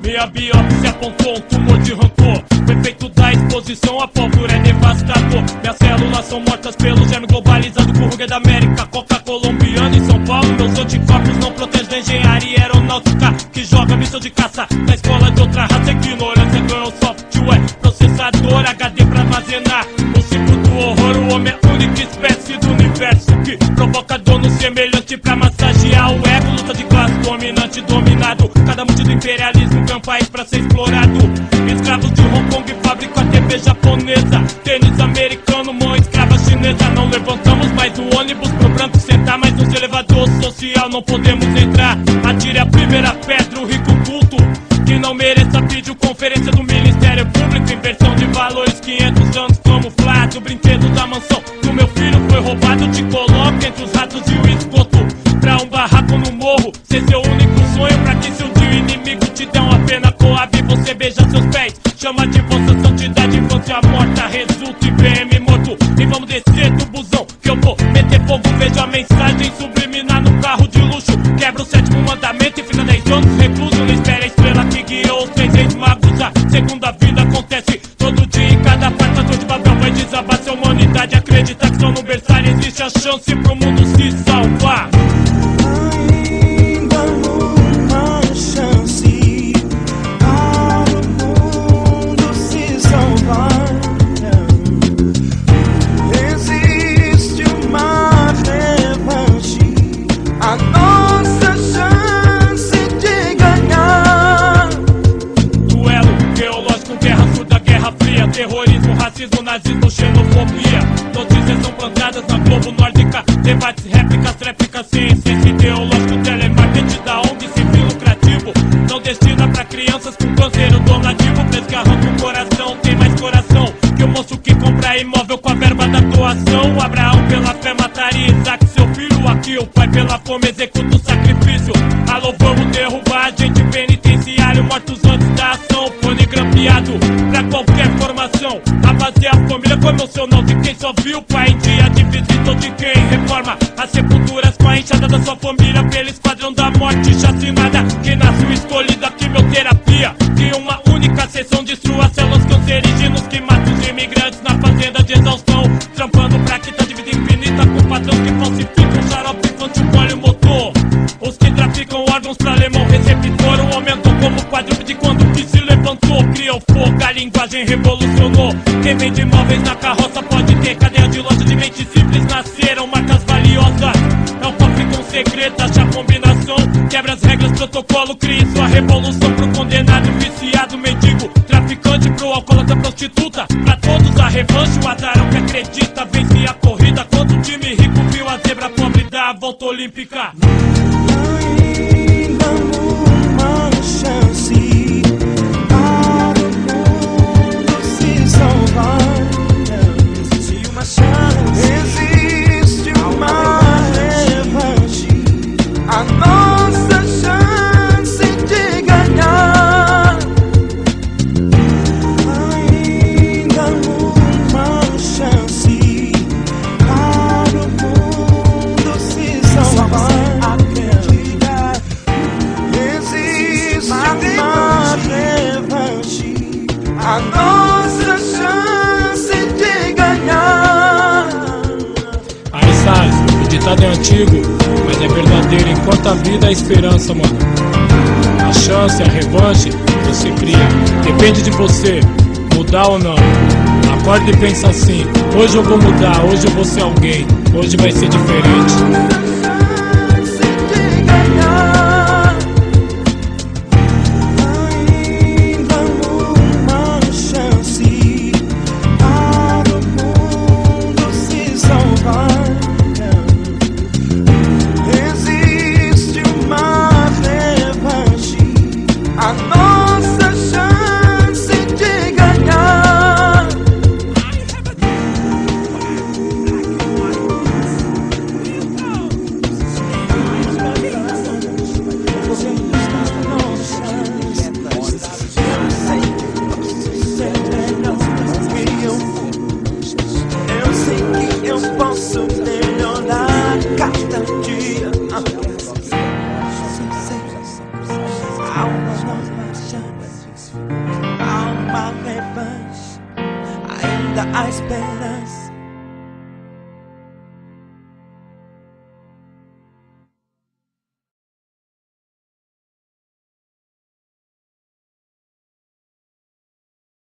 Minha biópsia apontou um tumor de rancor. O efeito da exposição à pólvora é devastador. Minhas células são mortas pelo germe globalizado com ruga da América, coca colombiana em São Paulo. Meus anticorpos não protegem da engenharia aeronáutica que joga missão de caça na escola de outra raça. Ignorância ganhou software, processador, HD pra armazenar o ciclo do horror. O homem é a única espécie do universo que provoca dono semelhante pra massagear o ego. Luta de classe, dominante, dominado. Cada monte do imperialismo ganha um país pra ser explorado. Escravos de Hong Kong fabricam a TV japonesa. Tênis americano, mão escrava chinesa. Não levantamos mais o ônibus pro branco sentar. Mas nos elevador social não podemos entrar. Atire a primeira pedra, o rico culto que não mereça videoconferência do Ministério Público. Inversão de valores, 500 anos camuflado. O brinquedo da mansão do meu filho foi roubado. Te coloca entre os ratos e o esgoto pra um barraco no morro ser seu único sonho. Pra que se um dia o inimigo te der uma pena coabe, você beija seus pés, chama de vossa santidade. Infância morta resulta em PM morto. E vamos descer do busão que eu vou meter fogo. Vejo a mensagem subliminar no carro de luxo. Quebra o 7º mandamento e fica 10 anos recluso. Não espera a estrela que guiou os 3 reis magos. A segunda vida acontece todo dia. Em cada parte a dor de Babel vai desabar. Se a humanidade acredita que só no berçário existe a chance pro mundo se salvar. Terrorismo, racismo, nazismo, xenofobia. Notícias são plantadas na Globo Nórdica. Debates, réplicas, tréplicas, ciência ideológico, telemarketing da ONG sem fim lucrativo. Não destina pra crianças com câncer ou donativo. Preço que arranca o coração, tem mais coração que o moço que compra imóvel com a verba da doação. Abraão pela fé mataria Isaac, seu filho. Aqui o pai pela fome executa o sacrifício. Alô, vamos derrubar agente penitenciário. Mortos antes da ação, fone grampeado pra qualquer formação. A base é a família com emocional de quem só viu o pai em dia de visita ou de quem reforma as sepulturas com a enxada da sua família pelo esquadrão da morte chacinada. Que nasceu escolhida, quimioterapia de uma única sessão destrua as células cancerígenas que matam os imigrantes na fazenda de exaustão. Trampando pra quitar de vida infinita com patrão que falsificam xarope infantil polimotor. Os que traficam órgãos pra alemão receptor. O homem andou como quadrúpede quando que se levantou. Criou fogo, a linguagem revolucionou. Quem vende imóveis na carroça pode ter cadeia de loja de mente simples. Nasceram marcas valiosas. É um cofre com segredo, acha a combinação. Quebra as regras, protocolo, crie sua revolução. Pro condenado, viciado, mendigo, traficante, pro alcoólatra, prostituta. Pra todos a revanche, o azarão que acredita. Vence a corrida quando o time rico viu a zebra pobre dar a volta olímpica. Ainda uma chance para o mundo se salvar. Existe uma chance, existe uma revanche. A nossa chance de ganhar. Ainda uma chance para o mundo se salvar. A nossa chance de ganhar. Aí sai, o ditado é antigo, mas é verdadeiro. Enquanto a vida é a esperança, mano. A chance, a revanche, você cria. Depende de você, mudar ou não. Acorde e pensa assim: hoje eu vou mudar, hoje eu vou ser alguém, hoje vai ser diferente. esperas.